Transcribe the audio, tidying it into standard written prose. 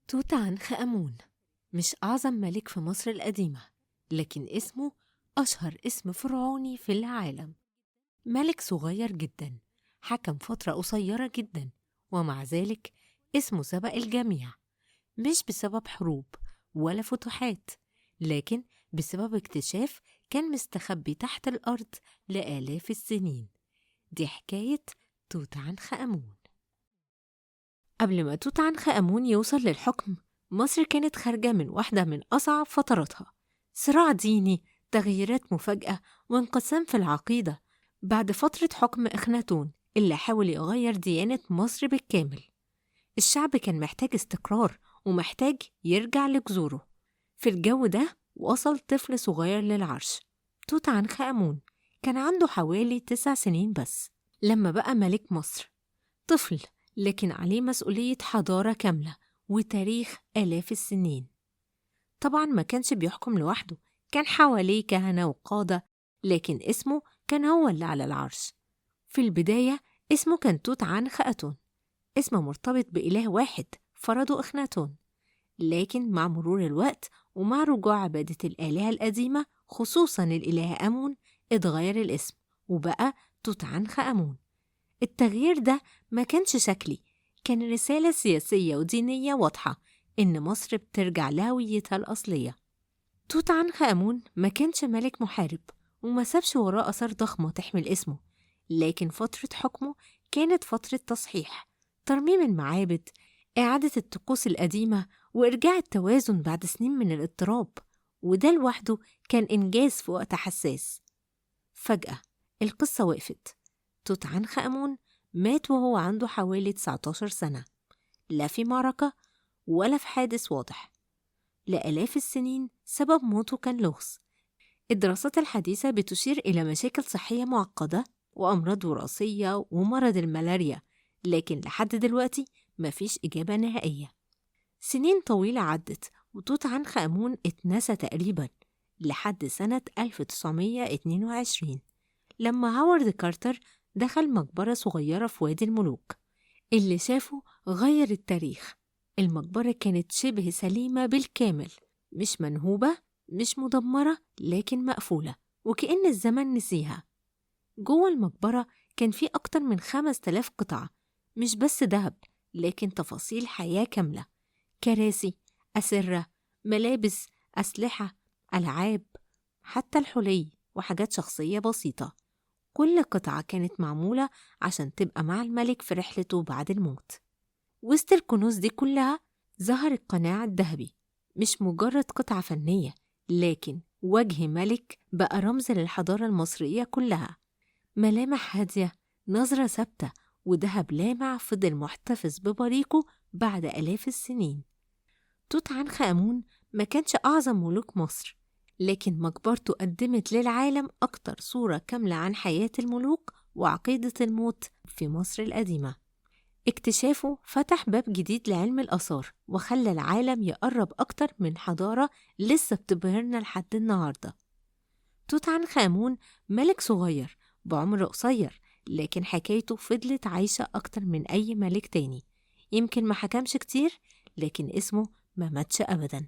توت عنخ آمون مش أعظم ملك في مصر القديمة، لكن اسمه أشهر اسم فرعوني في العالم. ملك صغير جدا حكم فترة قصيرة جدا، ومع ذلك اسمه سبق الجميع، مش بسبب حروب ولا فتوحات، لكن بسبب اكتشاف كان مستخبي تحت الأرض لآلاف السنين. دي حكاية توت عنخ آمون. قبل ما توت عنخ آمون يوصل للحكم، مصر كانت خارجة من واحدة من أصعب فتراتها: صراع ديني، تغييرات مفاجئة، وانقسام في العقيدة بعد فترة حكم إخناتون اللي حاول يغير ديانة مصر بالكامل. الشعب كان محتاج استقرار ومحتاج يرجع لجذوره. في الجو ده وصل طفل صغير للعرش، توت عنخ آمون. كان عنده حوالي 9 سنين بس لما بقى ملك مصر. طفل، لكن عليه مسؤولية حضارة كاملة وتاريخ آلاف السنين. طبعا ما كانش بيحكم لوحده، كان حواليه كهنة وقادة، لكن اسمه كان هو اللي على العرش. في البداية اسمه كان توت عنخ آتون، اسم مرتبط بإله واحد فرضه إخناتون، لكن مع مرور الوقت ومع رجوع عبادة الآلهة القديمة خصوصا الإله آمون اتغير الاسم وبقى توت عنخ آمون. التغيير ده ما كانش شكلي، كان رسالة سياسية ودينية واضحة إن مصر بترجع لهويتها الأصلية. توت عنخ آمون ما كانش ملك محارب وما سابش وراه آثار ضخمة تحمل اسمه، لكن فترة حكمه كانت فترة تصحيح، ترميم المعابد، إعادة الطقوس القديمة، وإرجاع التوازن بعد سنين من الاضطراب، وده لوحده كان إنجاز في وقت حساس. فجأة القصة وقفت. توت عنخ آمون مات وهو عنده حوالي 19 سنة، لا في معركة ولا في حادث واضح. لآلاف السنين سبب موته كان لغز. الدراسات الحديثة بتشير إلى مشاكل صحية معقدة وأمراض وراثية ومرض الملاريا، لكن لحد دلوقتي مفيش إجابة نهائية. سنين طويلة عدت وتوت عنخ آمون اتنسى تقريبا لحد سنة 1922 لما هوارد كارتر دخل مقبرة صغيرة في وادي الملوك. اللي شافه غير التاريخ. المقبرة كانت شبه سليمة بالكامل، مش منهوبة، مش مدمرة، لكن مقفولة وكأن الزمن نسيها. جوه المقبرة كان في أكتر من 5000 قطعة، مش بس ذهب، لكن تفاصيل حياة كاملة: كراسي، أسرة، ملابس، أسلحة، ألعاب، حتى الحلي وحاجات شخصية بسيطة. كل قطعة كانت معمولة عشان تبقى مع الملك في رحلته بعد الموت. وسط الكنوز دي كلها ظهر القناع الذهبي، مش مجرد قطعة فنية، لكن وجه ملك بقى رمز للحضارة المصرية كلها. ملامح هادية، نظرة ثابتة، وذهب لامع فضل محتفظ ببريقه بعد آلاف السنين. توت عنخ آمون ما كانش أعظم ملوك مصر، لكن مقبرته قدمت للعالم أكتر صورة كاملة عن حياة الملوك وعقيدة الموت في مصر القديمة. اكتشافه فتح باب جديد لعلم الآثار وخلى العالم يقرب أكتر من حضارة لسه بتبهرنا لحد النهاردة. توت عنخ آمون ملك صغير بعمر قصير، لكن حكايته فضلت عايشة أكتر من أي ملك تاني. يمكن ما حكمش كتير، لكن اسمه ما ماتش أبداً.